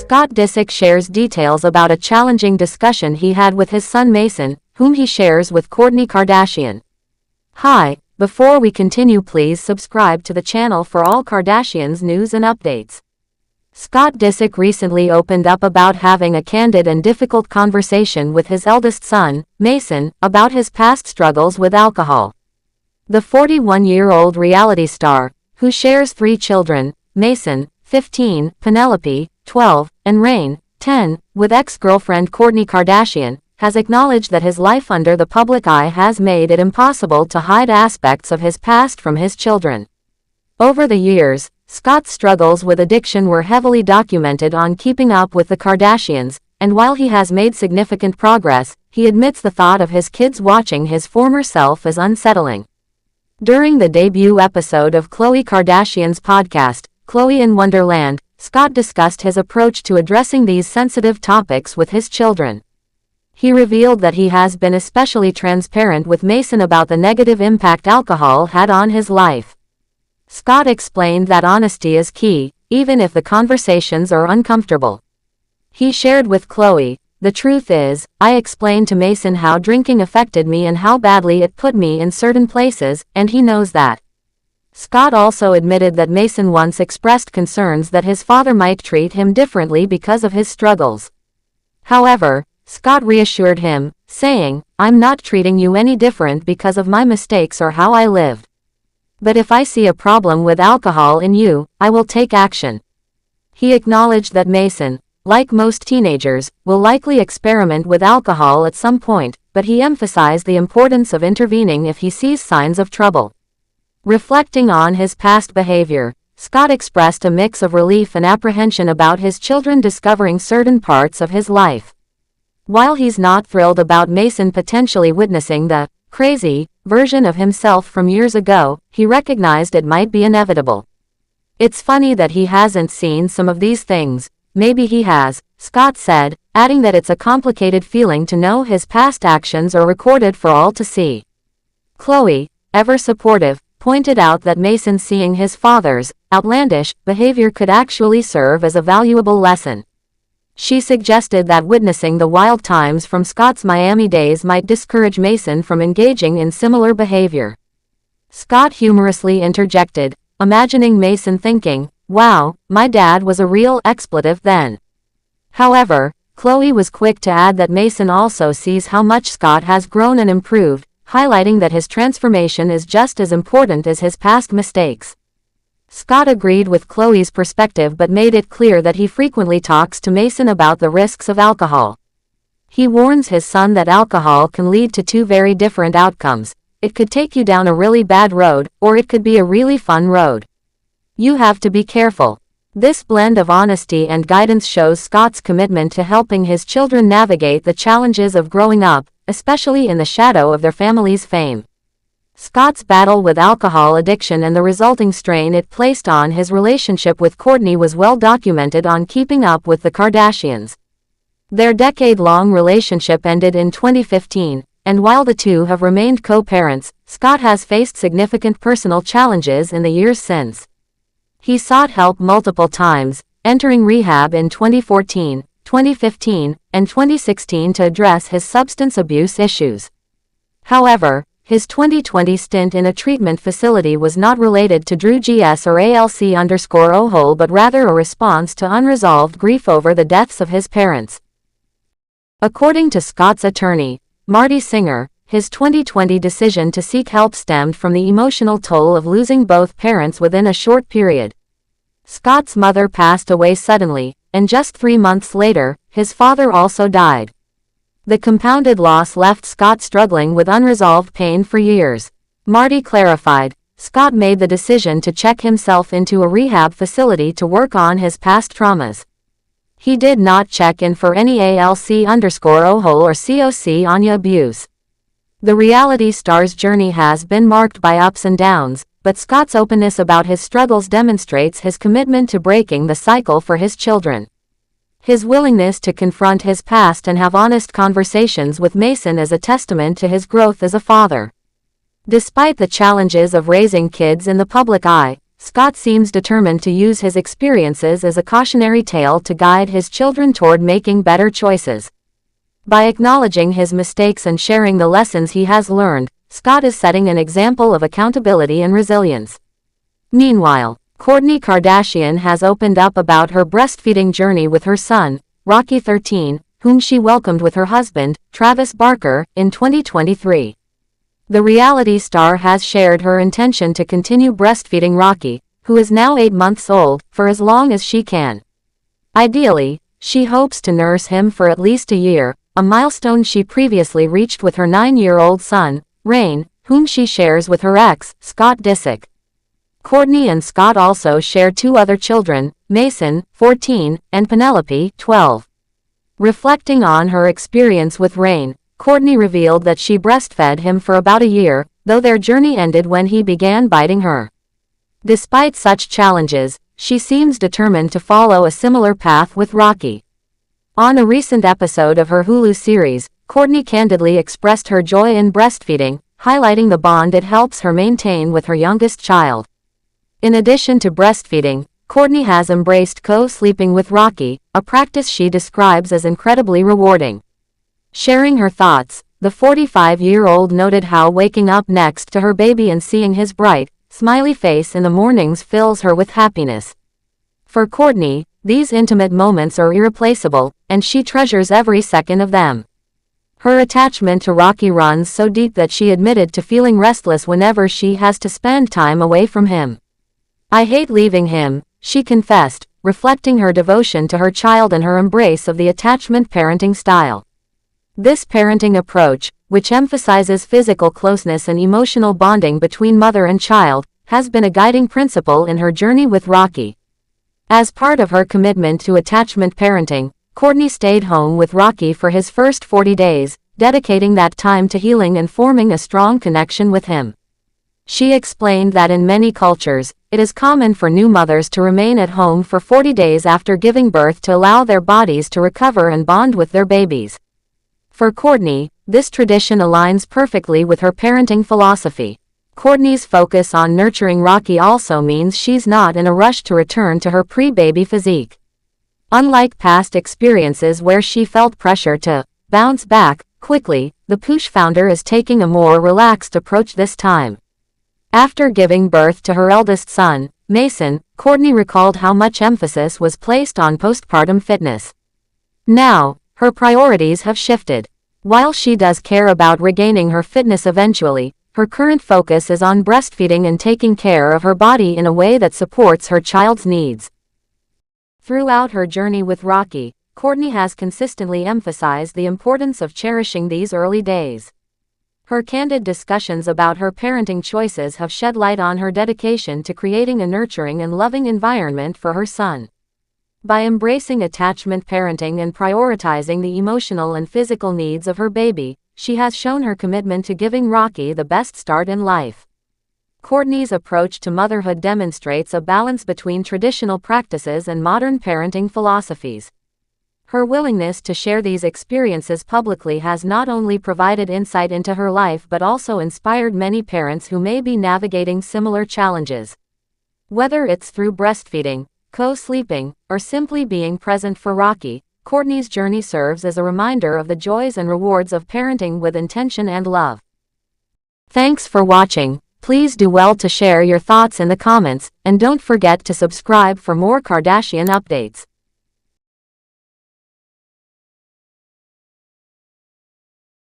Scott Disick shares details about a challenging discussion he had with his son Mason, whom he shares with Kourtney Kardashian. Hi, before we continue, please subscribe to the channel for all Kardashians news and updates. Scott Disick recently opened up about having a candid and difficult conversation with his eldest son, Mason, about his past struggles with alcohol. The 41-year-old reality star, who shares 3 children, Mason, 15, Penelope, 12, and Rain, 10, with ex-girlfriend Kourtney Kardashian, has acknowledged that his life under the public eye has made it impossible to hide aspects of his past from his children. Over the years, Scott's struggles with addiction were heavily documented on Keeping Up with the Kardashians, and while he has made significant progress, he admits the thought of his kids watching his former self is unsettling. During the debut episode of Khloe Kardashian's podcast, Khloe in Wonderland, Scott discussed his approach to addressing these sensitive topics with his children. He revealed that he has been especially transparent with Mason about the negative impact alcohol had on his life. Scott explained that honesty is key, even if the conversations are uncomfortable. He shared with Khloe, "The truth is, I explained to Mason how drinking affected me and how badly it put me in certain places, and he knows that." Scott also admitted that Mason once expressed concerns that his father might treat him differently because of his struggles. However, Scott reassured him, saying, "I'm not treating you any different because of my mistakes or how I lived. But if I see a problem with alcohol in you, I will take action." He acknowledged that Mason, like most teenagers, will likely experiment with alcohol at some point, but he emphasized the importance of intervening if he sees signs of trouble. Reflecting on his past behavior, Scott expressed a mix of relief and apprehension about his children discovering certain parts of his life. While he's not thrilled about Mason potentially witnessing the crazy version of himself from years ago, he recognized it might be inevitable. "It's funny that he hasn't seen some of these things. Maybe he has," Scott said, adding that it's a complicated feeling to know his past actions are recorded for all to see. Khloe, ever supportive, pointed out that Mason seeing his father's outlandish behavior could actually serve as a valuable lesson. She suggested that witnessing the wild times from Scott's Miami days might discourage Mason from engaging in similar behavior. Scott humorously interjected, imagining Mason thinking, "Wow, my dad was a real expletive then." However, Khloe was quick to add that Mason also sees how much Scott has grown and improved, highlighting that his transformation is just as important as his past mistakes. Scott agreed with Khloe's perspective but made it clear that he frequently talks to Mason about the risks of alcohol. He warns his son that alcohol can lead to 2 very different outcomes. It could take you down a really bad road, or it could be a really fun road. You have to be careful. This blend of honesty and guidance shows Scott's commitment to helping his children navigate the challenges of growing up, especially in the shadow of their family's fame. Scott's battle with alcohol addiction and the resulting strain it placed on his relationship with Kourtney was well documented on Keeping Up with the Kardashians. Their decade-long relationship ended in 2015, and while the two have remained co-parents, Scott has faced significant personal challenges in the years since. He sought help multiple times, entering rehab in 2014, 2015, and 2016 to address his substance abuse issues. However, his 2020 stint in a treatment facility was not related to Drew GS or ALC_OHOL but rather a response to unresolved grief over the deaths of his parents. According to Scott's attorney, Marty Singer, his 2020 decision to seek help stemmed from the emotional toll of losing both parents within a short period. Scott's mother passed away suddenly, and just 3 months later, his father also died. The compounded loss left Scott struggling with unresolved pain for years. Marty clarified, Scott made the decision to check himself into a rehab facility to work on his past traumas. He did not check in for any ALC_OHOL or COC Anya abuse. The reality star's journey has been marked by ups and downs, but Scott's openness about his struggles demonstrates his commitment to breaking the cycle for his children. His willingness to confront his past and have honest conversations with Mason is a testament to his growth as a father. Despite the challenges of raising kids in the public eye, Scott seems determined to use his experiences as a cautionary tale to guide his children toward making better choices. By acknowledging his mistakes and sharing the lessons he has learned, Scott is setting an example of accountability and resilience. Meanwhile, Kourtney Kardashian has opened up about her breastfeeding journey with her son, Rocky 13, whom she welcomed with her husband, Travis Barker, in 2023. The reality star has shared her intention to continue breastfeeding Rocky, who is now 8 months old, for as long as she can. Ideally, she hopes to nurse him for at least a year, a milestone she previously reached with her 9-year-old son, Rain, whom she shares with her ex, Scott Disick. Kourtney and Scott also share 2 other children, Mason, 14, and Penelope, 12. Reflecting on her experience with Rain, Kourtney revealed that she breastfed him for about a year, though their journey ended when he began biting her. Despite such challenges, she seems determined to follow a similar path with Rocky. On a recent episode of her Hulu series, Kourtney candidly expressed her joy in breastfeeding, highlighting the bond it helps her maintain with her youngest child. In addition to breastfeeding, Kourtney has embraced co-sleeping with Rocky, a practice she describes as incredibly rewarding. Sharing her thoughts, the 45-year-old noted how waking up next to her baby and seeing his bright, smiley face in the mornings fills her with happiness. For Kourtney, these intimate moments are irreplaceable, and she treasures every second of them. Her attachment to Rocky runs so deep that she admitted to feeling restless whenever she has to spend time away from him. "I hate leaving him," she confessed, reflecting her devotion to her child and her embrace of the attachment parenting style. This parenting approach, which emphasizes physical closeness and emotional bonding between mother and child, has been a guiding principle in her journey with Rocky. As part of her commitment to attachment parenting, Kourtney stayed home with Rocky for his first 40 days, dedicating that time to healing and forming a strong connection with him. She explained that in many cultures, it is common for new mothers to remain at home for 40 days after giving birth to allow their bodies to recover and bond with their babies. For Kourtney, this tradition aligns perfectly with her parenting philosophy. Kourtney's focus on nurturing Rocky also means she's not in a rush to return to her pre-baby physique. Unlike past experiences where she felt pressure to bounce back quickly, the Poosh founder is taking a more relaxed approach this time. After giving birth to her eldest son, Mason, Kourtney recalled how much emphasis was placed on postpartum fitness. Now, her priorities have shifted. While she does care about regaining her fitness eventually, her current focus is on breastfeeding and taking care of her body in a way that supports her child's needs. Throughout her journey with Rocky, Kourtney has consistently emphasized the importance of cherishing these early days. Her candid discussions about her parenting choices have shed light on her dedication to creating a nurturing and loving environment for her son. By embracing attachment parenting and prioritizing the emotional and physical needs of her baby, she has shown her commitment to giving Rocky the best start in life. Kourtney's approach to motherhood demonstrates a balance between traditional practices and modern parenting philosophies. Her willingness to share these experiences publicly has not only provided insight into her life but also inspired many parents who may be navigating similar challenges. Whether it's through breastfeeding, co-sleeping, or simply being present for Rocky, Kourtney's journey serves as a reminder of the joys and rewards of parenting with intention and love. Thanks for watching. Please do well to share your thoughts in the comments, and don't forget to subscribe for more Kardashian updates.